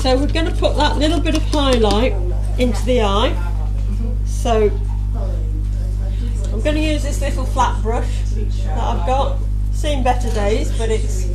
So we're going to put that little bit of highlight into the eye. So I'm going to use this little flat brush that I've got. Seen better days, but it's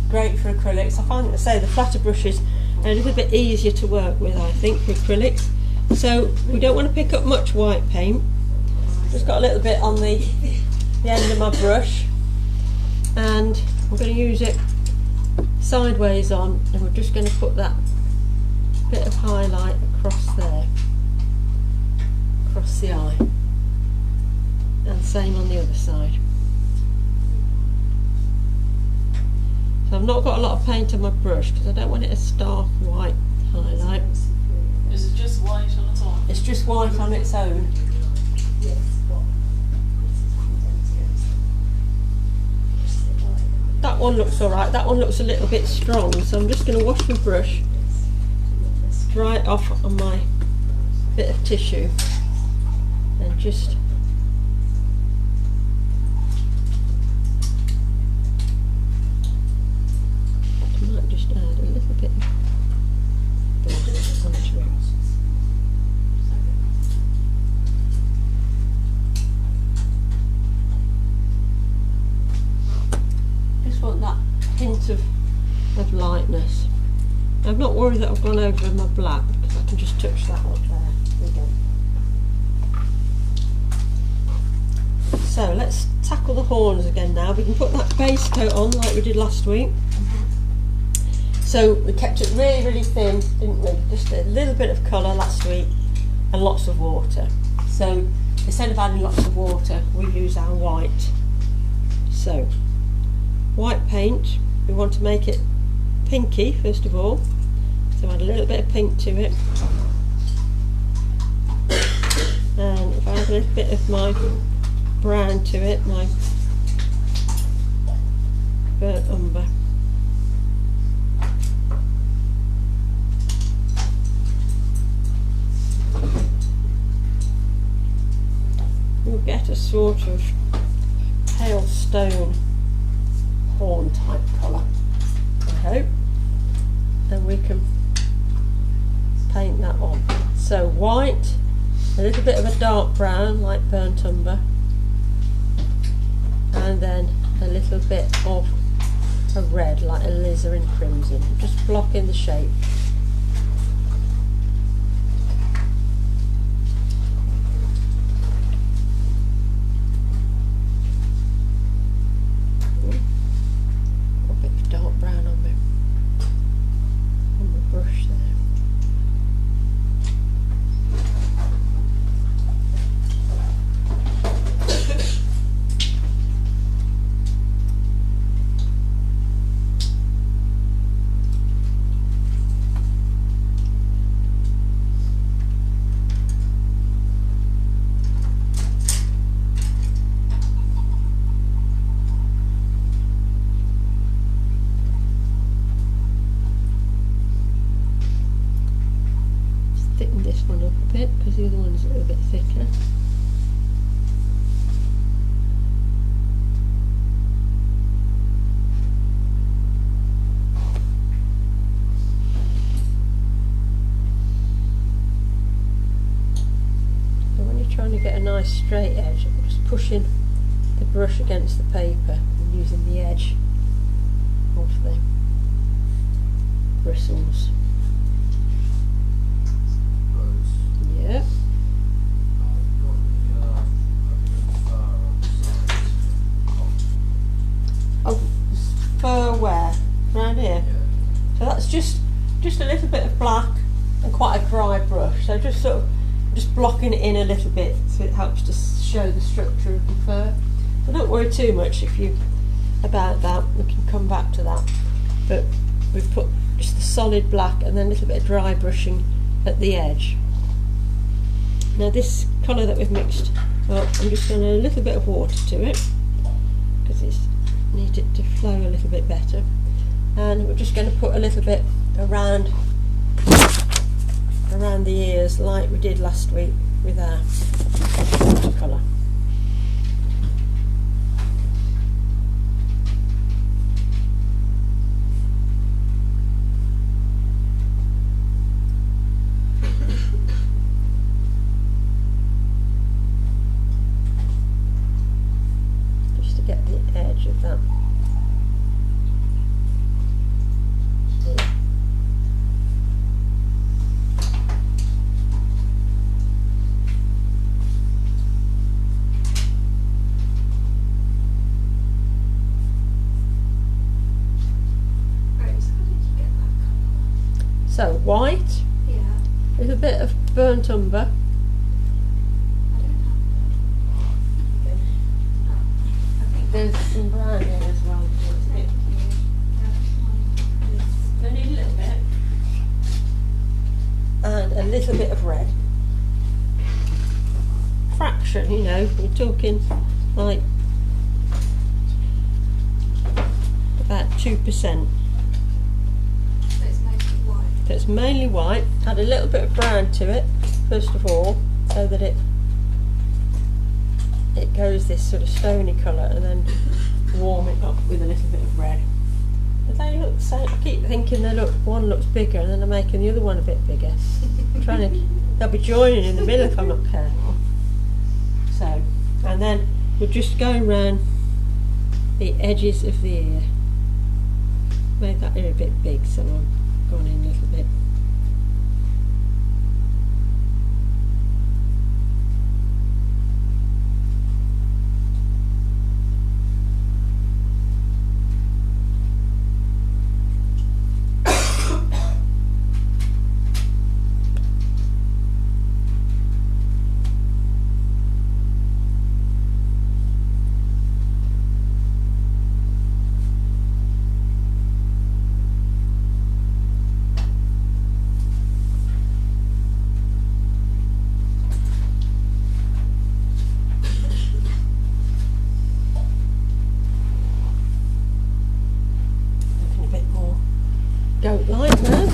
great for acrylics. I find, the flatter brushes are a little bit easier to work with, I think, for acrylics. So we don't want to pick up much white paint. Just got a little bit on the end of my brush, and I'm going to use it sideways on, and we're just going to put that bit of highlight across there, across the eye, and same on the other side. So I've not got a lot of paint on my brush because I don't want it a stark white highlight. Is it just white on its own? It's just white on its own. That one looks alright, that one looks a little bit strong, so I'm just going to wash my brush, dry it off on my bit of tissue, and just I might just add a little bit of black onto it. Want that hint of lightness. I'm not worried that I've gone over my black because I can just touch that up there. There we go. So let's tackle the horns again now. We can put that base coat on like we did last week. So we kept it really, really thin, didn't we? Just a little bit of colour last week and lots of water. So instead of adding lots of water, we use our white. So white paint, we want to make it pinky first of all, so add a little bit of pink to it, and if I add a little bit of my brown to it, my burnt umber, we'll get a sort of pale stone horn type colour, I hope, and we can paint that on. So white, a little bit of a dark brown like burnt umber, and then a little bit of a red like alizarin crimson, just blocking the shape. Thicken this one up a bit because the other one's a little bit thicker. So when you're trying to get a nice straight edge, I'm just pushing the brush against the paper and using the edge of the bristles. Yep. Oh, fur where? Around here? So that's just a little bit of black and quite a dry brush. So just sort of just blocking it in a little bit so it helps to show the structure of the fur. So don't worry too much about that. We can come back to that. But we've put just the solid black and then a little bit of dry brushing at the edge. Now this colour that we've mixed up, I'm just going to add a little bit of water to it because it needs it to flow a little bit better, and we're just going to put a little bit around the ears like we did last week with our watercolour. So white, Yeah. with a bit of burnt umber, I don't have I think there's some brown here as well. Only a little bit. And a little bit of red. Fraction, you know, we're talking like about 2%. It's mostly white. So it's mainly white. Add a little bit of brown to it, first of all, so that it goes this sort of stony colour, and then warm it up with a little bit of red. But they look so, I keep thinking one looks bigger, and then I'm making the other one a bit bigger. They'll be joining in the middle if I'm not careful. So, and then we're just going round the edges of the ear. Made that ear a bit big, so I've gone in a little bit. Goat light now.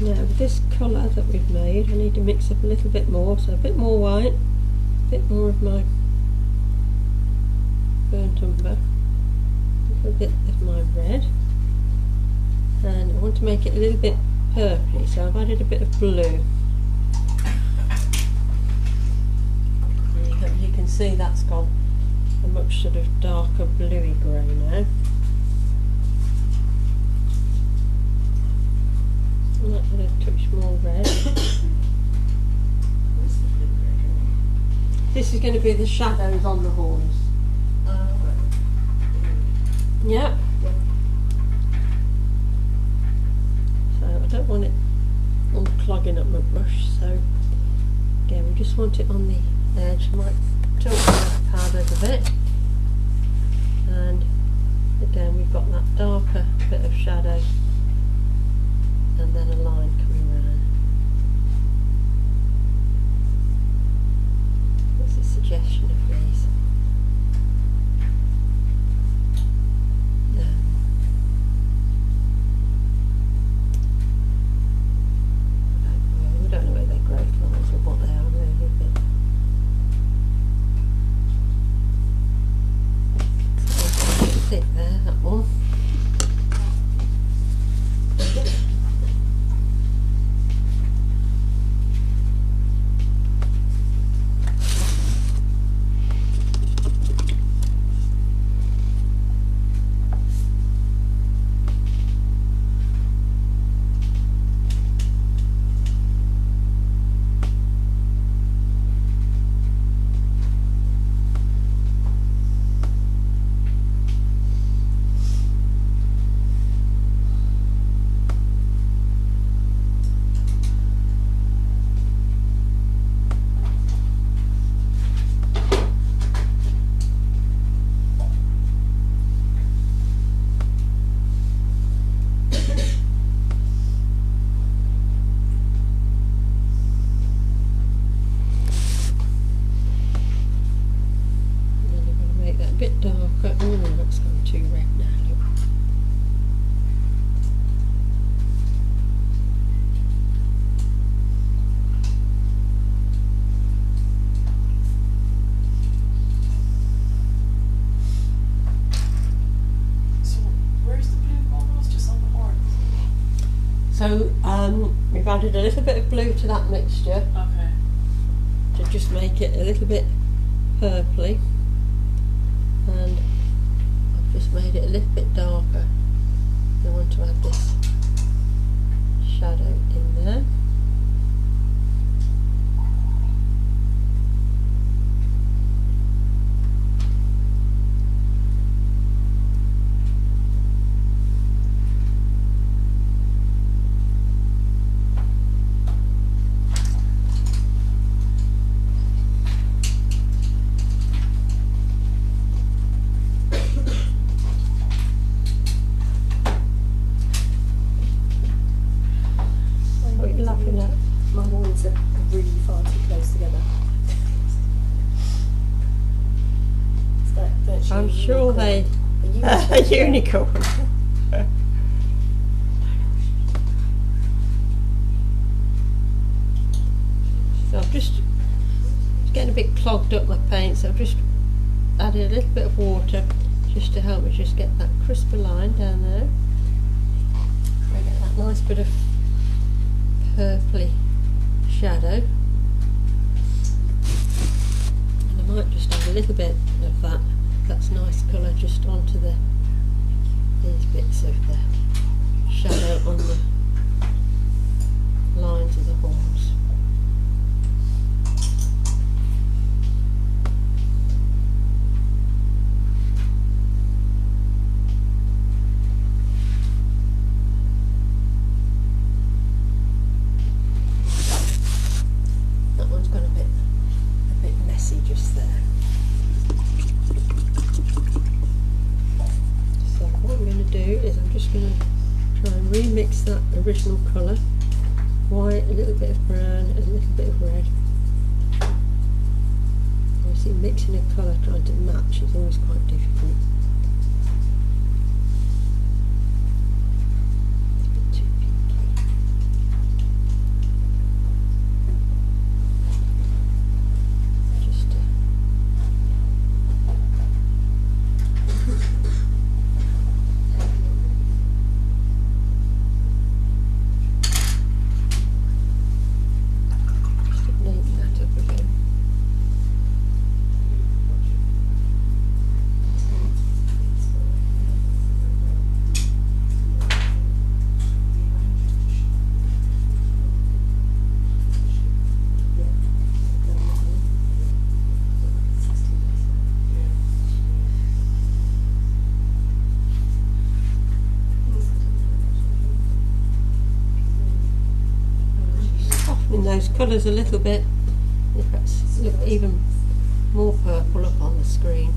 Now with this colour that we've made, I need to mix up a little bit more, so a bit more white, a bit more of my burnt umber, a little bit of my red, and I want to make it a little bit purpley, so I've added a bit of blue. And you can see that's gone a much sort of darker bluey grey now. And that with a touch more red. This is going to be the shadows on the horns. Yeah. So I don't want it all clogging up my brush, so again we just want it on the edge. I might tilt the powders a bit, and again we've got that darker bit of shadow and then a line coming around. What's the suggestion of these? We don't know whether they're growth lines or what they are really, but so a bit thick there, that one. added a little bit of blue to that mixture Okay. to just make it a little bit purpley, and I've just made it a little bit darker. I want to add this shadow in there. What are you laughing at? My walls are really far too close together. It's like virtually I'm a sure they unicorn. a unicorn. So I've just it's getting a bit clogged up, my paint, so I've just added a little bit of water just to help me just get that crisper line down there. I get that nice bit of purpley shadow, and I might just add a little bit of that. That's nice colour just onto these bits of the shadow on the lines of the horns. That one's got a bit messy just there. So what I'm going to do is I'm just going to try and remix that original colour. White, a little bit of brown, and a little bit of red. Obviously mixing a colour trying to match is always quite difficult. It's a bit too pinky. Just neaten that up again. Softening those colours a little bit. Perhaps look even more purple up on the screen.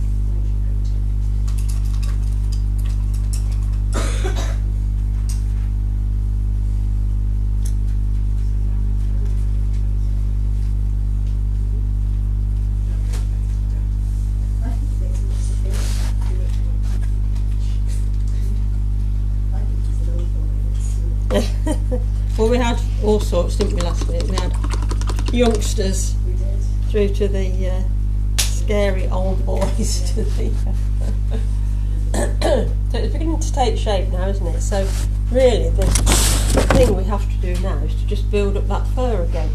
Well, we had all sorts, didn't we, last week? We had youngsters through to the scary old boys to the so it's beginning to take shape now, isn't it? So really the thing we have to do now is to just build up that fur again.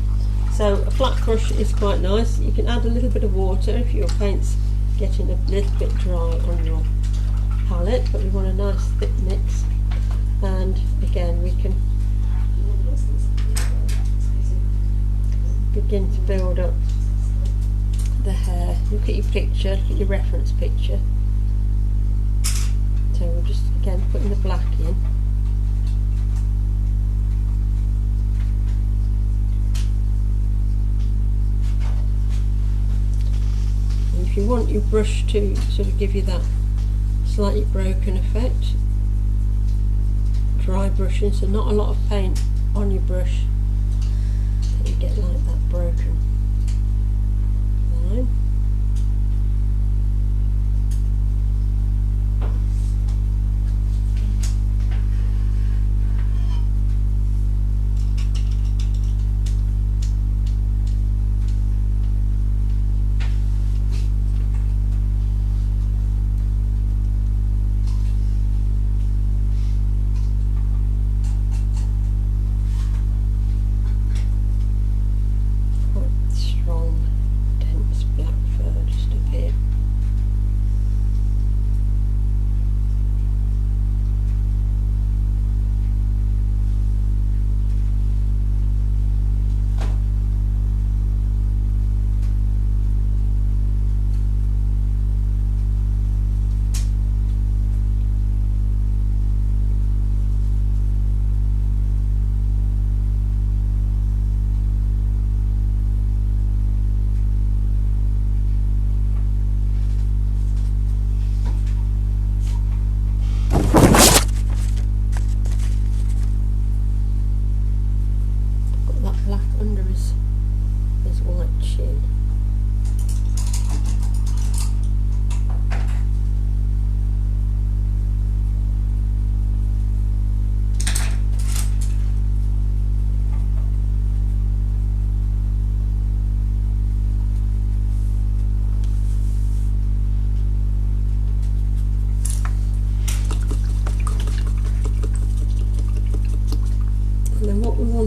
So a flat brush is quite nice. You can add a little bit of water if your paint's getting a little bit dry on your palette, but we want a nice thick mix. And again, we can begin to build up the hair. Look at your picture, look at your reference picture. So we're just again putting the black in. And if you want your brush to sort of give you that slightly broken effect, dry brushing, so not a lot of paint on your brush, that you get like that broken line.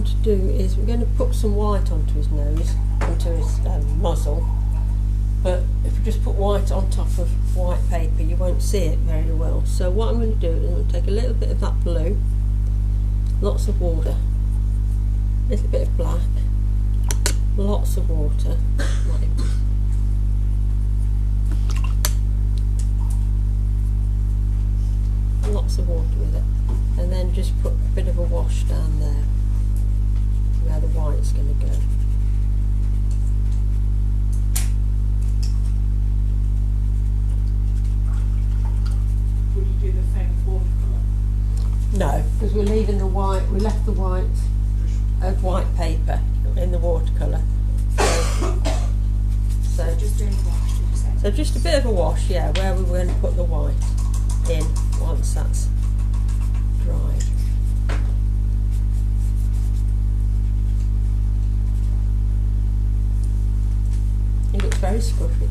to do is we're going to put some white onto his nose, onto his muzzle. But if you just put white on top of white paper, you won't see it very well. So what I'm going to do is I'm going to take a little bit of that blue, lots of water, a little bit of black, lots of water, like this. Lots of water with it, and then just put a bit of a wash down there where the white's going to go. Would you do the same watercolour? No, because we're leaving the white. We left the white of white paper in the watercolour. So Just doing a wash, did you say? So just a bit of a wash, yeah, where we were going to put the white in once that's dried. It looks very scruffy.